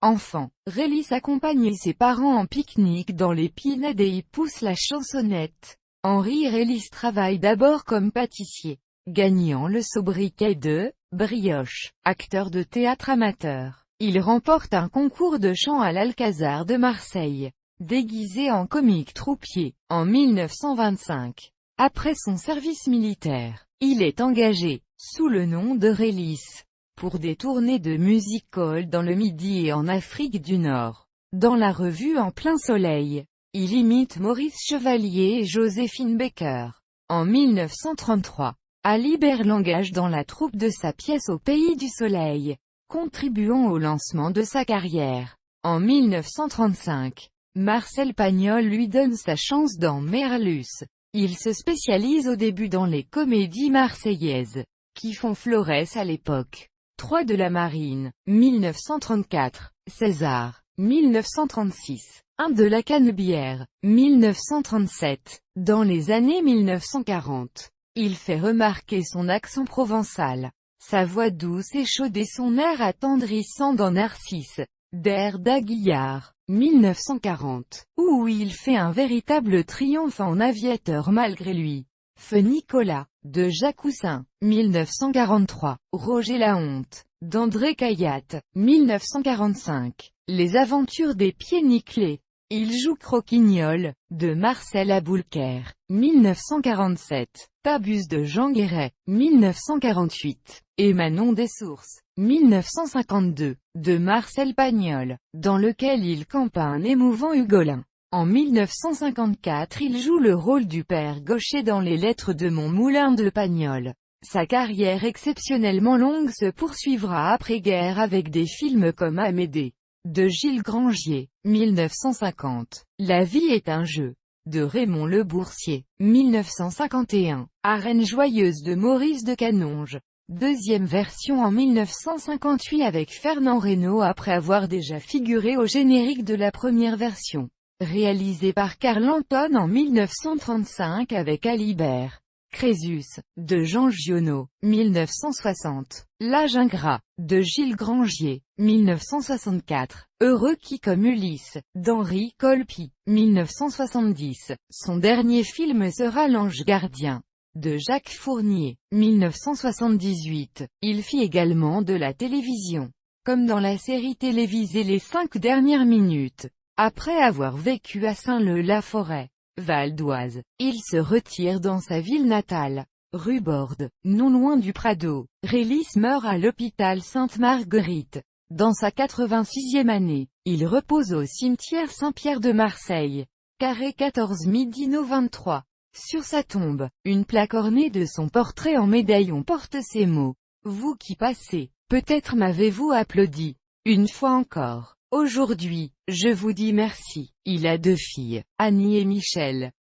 Enfant, Rélis accompagne ses parents en pique-nique dans les Pinèdes et y pousse la chansonnette. Henri Rélis travaille d'abord comme pâtissier, gagnant le sobriquet de « brioche », acteur de théâtre amateur. Il remporte un concours de chant à l'Alcazar de Marseille, déguisé en comique troupier, en 1925. Après son service militaire, il est engagé, sous le nom de Rélis, pour des tournées de music-hall dans le Midi et en Afrique du Nord. Dans la revue En plein soleil, il imite Maurice Chevalier et Joséphine Baker. En 1933, Ali l'engage dans la troupe de sa pièce Au pays du soleil, contribuant au lancement de sa carrière. En 1935, Marcel Pagnol lui donne sa chance dans Merlus. Il se spécialise au début dans les comédies marseillaises, qui font florès à l'époque. 3 de la Marine, 1934, César, 1936, 1 de la Canebière, 1937. Dans les années 1940, il fait remarquer son accent provençal, sa voix douce et chaude et son air attendrissant dans Narcisse, d'Air d'Aguillard, 1940, où il fait un véritable triomphe en aviateur malgré lui. Feu Nicolas, de Jacques Houssin, 1943, Roger la honte, d'André Cayatte, 1945, Les aventures des pieds nickelés. Il joue Croquignol, de Marcel Aboulker, 1947, Tabus de Jean Guéret, 1948, et Manon des Sources, 1952, de Marcel Pagnol, dans lequel il campe un émouvant Hugolin. En 1954 il joue le rôle du père Gaucher dans Les Lettres de mon moulin de Pagnol. Sa carrière exceptionnellement longue se poursuivra après-guerre avec des films comme Amédée, de Gilles Grangier, 1950, La vie est un jeu, de Raymond Le Boursier, 1951, Arène joyeuse de Maurice de Canonge. Deuxième version en 1958 avec Fernand Reynaud après avoir déjà figuré au générique de la première version. Réalisé par Carl Anton en 1935 avec Alibert Crésus, de Jean Giono, 1960. L'âge ingrat, de Gilles Grangier, 1964. Heureux qui comme Ulysse, d'Henri Colpi, 1970. Son dernier film sera L'Ange gardien, de Jacques Fournier, 1978. Il fit également de la télévision, comme dans la série télévisée Les 5 dernières minutes. Après avoir vécu à Saint-Leu-la-Forêt, Val d'Oise, il se retire dans sa ville natale, Ruborde, non loin du Prado. Rélis meurt à l'hôpital Sainte-Marguerite. Dans sa 86e année, il repose au cimetière Saint-Pierre de Marseille. Carré 14 Midino 23. Sur sa tombe, une plaque ornée de son portrait en médaillon porte ces mots. Vous qui passez, peut-être m'avez-vous applaudi. Une fois encore. Aujourd'hui, je vous dis merci. Il a 2 filles, Annie et Michel.